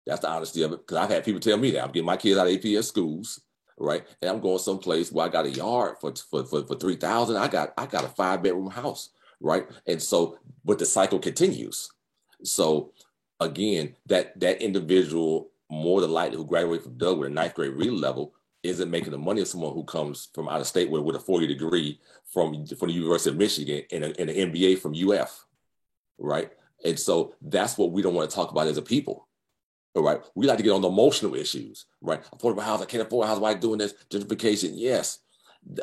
That's the honesty of it, because I've had people tell me that. I'm getting my kids out of APS schools, right? And I'm going someplace where I got a yard for $3,000. I got a 5-bedroom house, right? And so, but the cycle continues. So again, that individual, more than likely, who graduated from Doug with a 9th grade reading level, isn't making the money of someone who comes from out of state with a 4-year degree from the University of Michigan and an MBA from UF, right? And so that's what we don't want to talk about as a people. All right. We like to get on the emotional issues, right? Affordable housing, I can't afford a house. Why doing this? Gentrification, yes.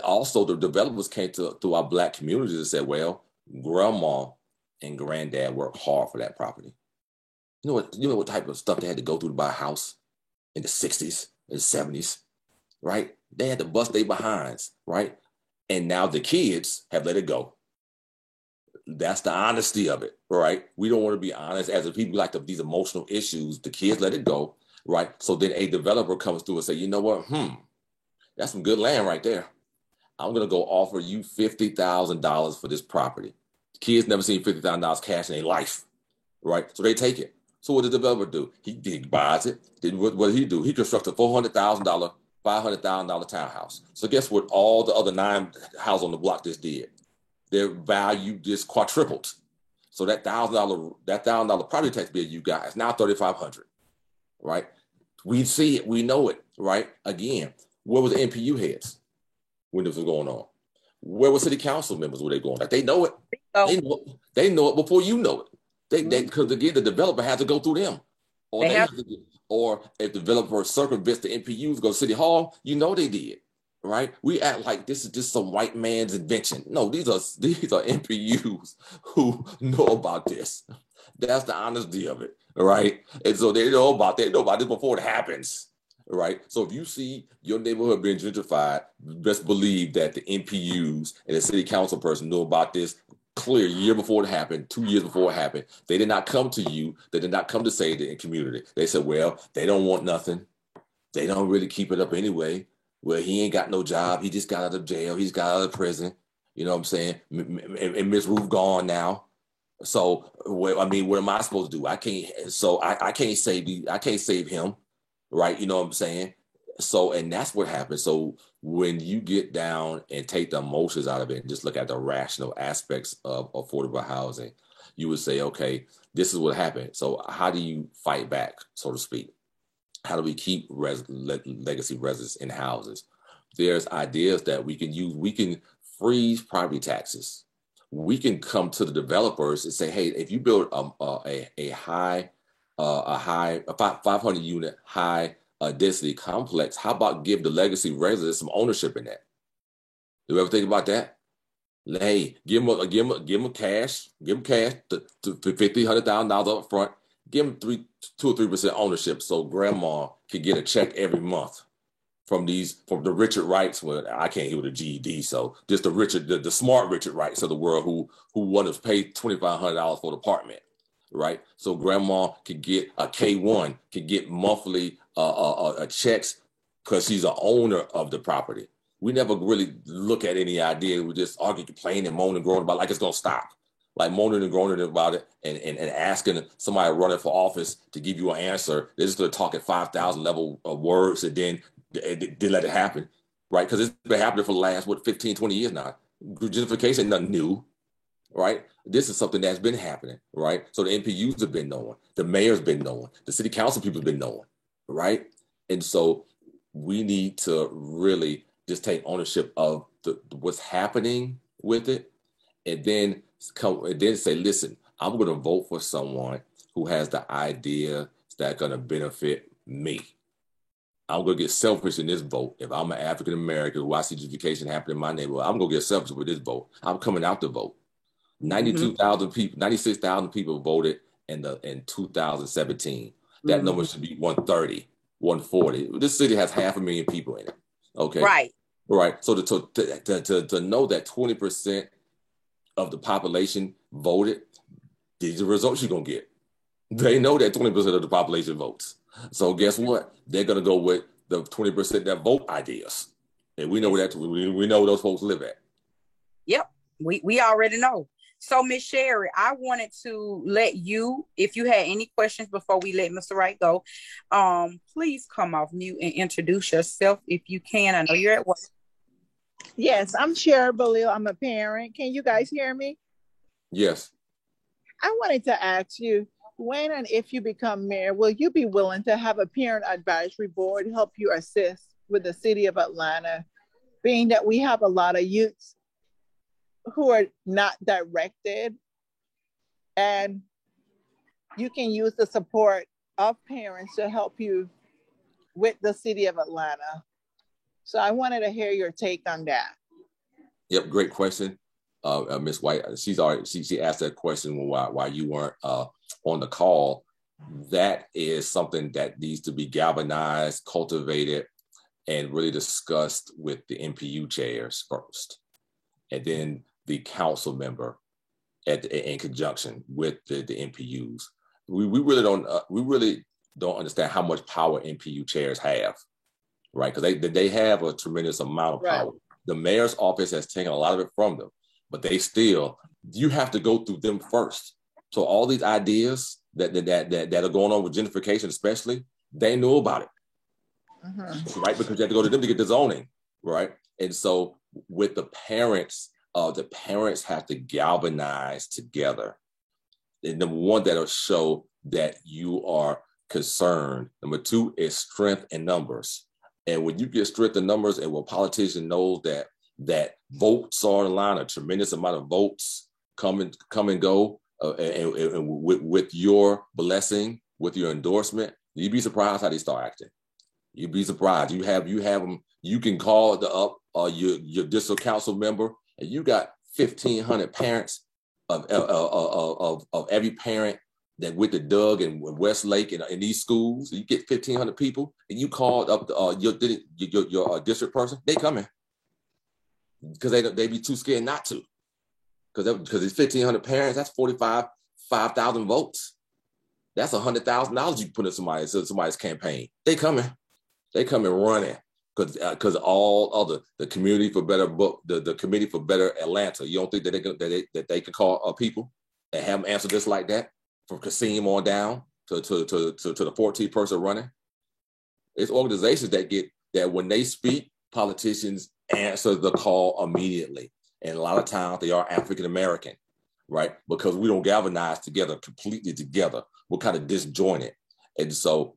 Also, the developers came to our Black communities and said, well, grandma and granddad worked hard for that property. You know what type of stuff they had to go through to buy a house in the 60s and 70s, right? They had to bust their behinds, right? And now the kids have let it go. That's the honesty of it, right? We don't want to be honest as a people like these emotional issues. The kids let it go, right? So then a developer comes through and say, you know what? That's some good land right there. I'm going to go offer you $50,000 for this property. The kids never seen $50,000 cash in their life, right? So they take it. So what did the developer do? He buys it. Then what did he do? He constructed a $400,000, $500,000 townhouse. So guess what? All the other 9 houses on the block just did. Their value just quadrupled. So that $1,000 property tax bill you got is now $3,500, right? We see it, we know it, right? Again, where was the NPU heads when this was going on? Where were city council members? Were they going? Like, they know it. They know it before you know it. Because again, the developer has to go through them, or or if the developer circumvents the NPUs, go to City Hall, you know they did. Right? We act like this is just some white man's invention. No, these are NPUs who know about this. That's the honesty of it, right? And so they know about this before it happens, right? So if you see your neighborhood being gentrified, best believe that the NPUs and the city council person know about this clear year before it happened, 2 years before it happened. They did not come to you. They did not come to say the community. They said, well, they don't want nothing. They don't really keep it up anyway. Well, he ain't got no job. He just got out of jail. He's got out of prison. You know what I'm saying? And Miss Ruth gone now. So, what am I supposed to do? I can't. So I can't save him, right? You know what I'm saying? So, and that's what happens. So when you get down and take the emotions out of it and just look at the rational aspects of affordable housing, you would say, okay, this is what happened. So how do you fight back, so to speak? How do we keep legacy residents in houses? There's ideas that we can use. We can freeze property taxes. We can come to the developers and say, hey, if you build a 500 unit high density complex, how about give the legacy residents some ownership in that? Do you ever think about that? Hey, give them cash, to $50,000-$100,000 up front. Give them 2 or 3% ownership, so grandma can get a check every month from the Richard Wrights. Well, I can't hear the GED, so just the smart Richard Wrights of the world who want to pay $2,500 for the apartment, right? So grandma could get a K1, could get monthly checks because she's an owner of the property. We never really look at any idea. We just argue, complain, and moan and groan about like it's gonna stop. Like moaning and groaning about it and asking somebody running for office to give you an answer. They're just going to talk at 5,000 level of words and then let it happen, right? Because it's been happening for the last, 15, 20 years now. Gentrification is nothing new, right? This is something that's been happening, right? So the NPUs have been knowing. The mayor's been knowing. The city council people have been knowing, right? And so we need to really just take ownership of what's happening with it and then say, listen, I'm going to vote for someone who has the idea that's going to benefit me. I'm going to get selfish in this vote. If I'm an African American who I see gentrification happening in my neighborhood, I'm going to get selfish with this vote. I'm coming out to vote. 92,000 people, 96,000 people voted in 2017. That number should be 130, 140. This city has 500,000 people in it. Okay. Right. So to know that 20% of the population voted, these are the results you're going to get. They know that 20% of the population votes. So guess what? They're going to go with the 20% that vote ideas. And we know where we know where those folks live at. Yep. We already know. So Ms. Sherry, I wanted to let you, if you had any questions before we let Mr. Wright go, please come off mute and introduce yourself if you can. I know you're at work. Yes, I'm Sherry Balil. I'm a parent. Can you guys hear me? Yes. I wanted to ask you, when and if you become mayor, will you be willing to have a parent advisory board help you assist with the city of Atlanta, being that we have a lot of youths who are not directed, and you can use the support of parents to help you with the city of Atlanta. So I wanted to hear your take on that. Yep, great question, Ms. White. She asked that question why you weren't on the call. That is something that needs to be galvanized, cultivated, and really discussed with the MPU chairs first, and then the council member in conjunction with the MPUs. We really don't understand how much power MPU chairs have, right? Because they have a tremendous amount of power. Right. The mayor's office has taken a lot of it from them, but you have to go through them first. So all these ideas that are going on with gentrification, especially, they know about it, right? Because you have to go to them to get the zoning, right? And so with the parents have to galvanize together. And number one, that'll show that you are concerned. Number two is strength in numbers. And when you get strength in numbers, and when a politician knows that votes are on the line, a tremendous amount of votes come and go, and with your blessing, with your endorsement, you'd be surprised how they start acting. You'd be surprised. You have them. You can call your district council member, and you got 1,500 parents of every parent that went to Doug and Westlake and in these schools. You get 1,500 people, and you called up your district person. They coming because they be too scared not to. Because it's 1,500 parents. That's 5,000 votes. That's $100,000 you can put in somebody's campaign. They coming running. Because all other the community for better the committee for better Atlanta, you don't think that they can call people and have them answer just like that from Kasim on down to the 14th person running? It's organizations that when they speak, politicians answer the call immediately, and a lot of times they are African American, right? Because we don't galvanize completely together. We're kind of disjointed, and so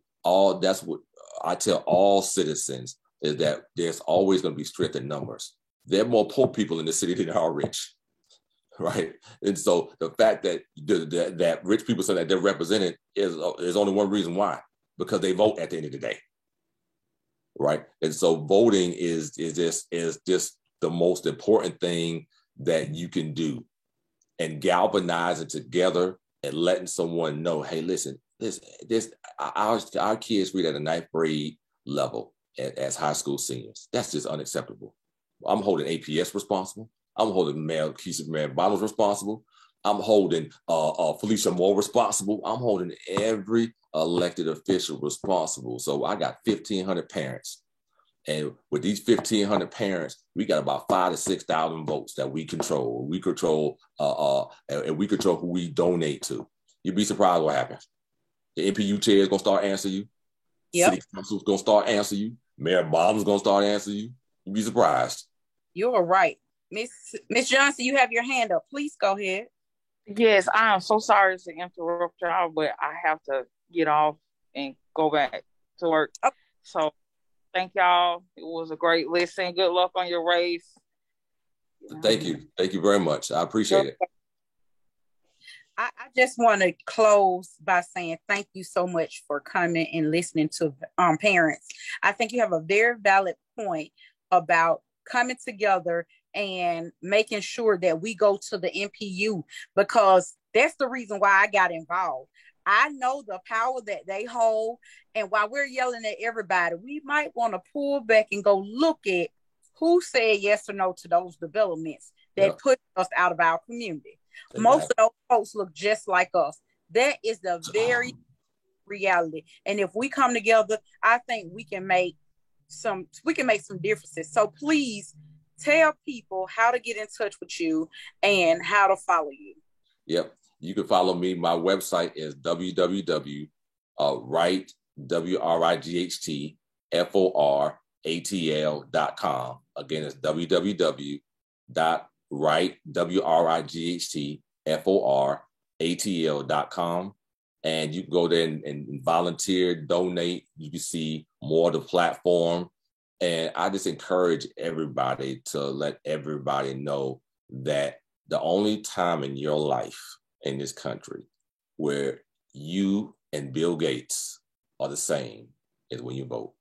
that's what I tell all citizens. Is that there's always going to be strength in numbers. There are more poor people in the city than there are rich, right? And so the fact that that rich people say that they're represented is only one reason why, because they vote at the end of the day, right? And so voting is just the most important thing that you can do, and galvanizing together and letting someone know, hey, listen, our kids read at a ninth grade level. As high school seniors, that's just unacceptable. I'm holding APS responsible. I'm holding Mayor Keisha Bottoms responsible. I'm holding Felicia Moore responsible. I'm holding every elected official responsible. So I got 1,500 parents, and with these 1,500 parents, we got about 5,000 to 6,000 votes that we control. We control and we control who we donate to. You'd be surprised what happens. The MPU chair is gonna start answering you. Yep. City council's gonna start answering you. Mayor Bob's gonna start answering you. You'd be surprised. You're right. Miss Johnson, you have your hand up. Please go ahead. Yes, I am so sorry to interrupt y'all, but I have to get off and go back to work. Okay. So thank y'all. It was a great listen. Good luck on your race. Thank you. Thank you very much. I appreciate it. I just want to close by saying thank you so much for coming and listening to parents. I think you have a very valid point about coming together and making sure that we go to the MPU, because that's the reason why I got involved. I know the power that they hold, and while we're yelling at everybody, we might want to pull back and go look at who said yes or no to those developments that put us out of our community. Exactly. Most of those folks look just like us. That is the very reality. And if we come together, I think we can make some differences. So please tell people how to get in touch with you and how to follow you. Yep. You can follow me. My website is www.wrightforratl.com. Again, it's www.wrightforratl.com. And you can go there and volunteer, donate. You can see more of the platform. And I just encourage everybody to let everybody know that the only time in your life in this country where you and Bill Gates are the same as when you vote.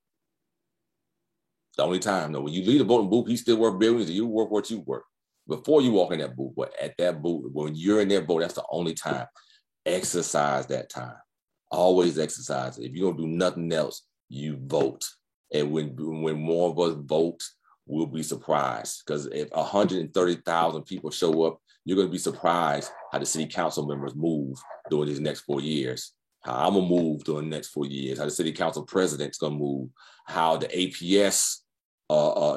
The only time, though, when you leave the voting booth, he's still worth billions and you work what you work. Before you walk in that booth, but at that booth, when you're in that vote, that's the only time. Exercise that time. Always exercise it. If you don't do nothing else, you vote. And when more of us vote, we'll be surprised. Because if 130,000 people show up, you're going to be surprised how the city council members move during these next 4 years. How I'm going to move during the next 4 years. How the city council president's going to move. How the APS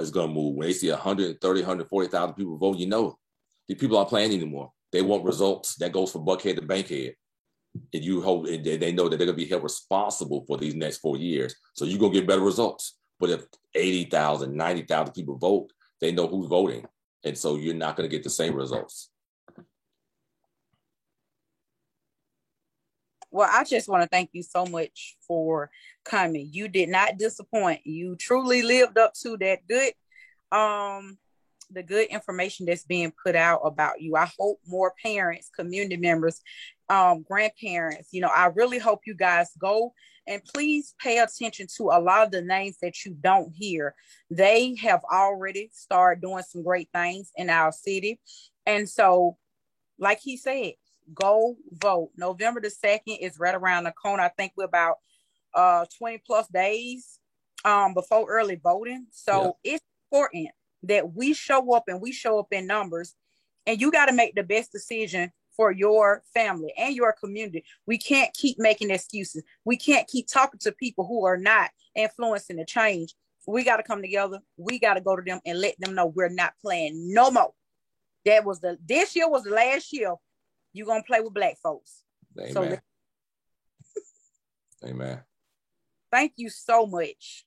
is going to move. When they see 130, 140,000 people vote, you know, the people aren't playing anymore. They want results. That goes from Buckhead to Bankhead. And you hope, and they know that they're going to be held responsible for these next 4 years. So you're going to get better results. But if 80,000, 90,000 people vote, they know who's voting. And so you're not going to get the same results. Well, I just want to thank you so much for coming. You did not disappoint. You truly lived up to that good, the good information that's being put out about you. I hope more parents, community members, grandparents, I really hope you guys go and please pay attention to a lot of the names that you don't hear. They have already started doing some great things in our city. And so, like he said, go vote. November the 2nd is right around the corner. I think we're about 20 plus days before early voting. So It's important that we show up and we show up in numbers, and you got to make the best decision for your family and your community. We can't keep making excuses. We can't keep talking to people who are not influencing the change. We got to come together. We got to go to them and let them know we're not playing no more. This year was the last year you're going to play with black folks. Amen. Amen. Thank you so much.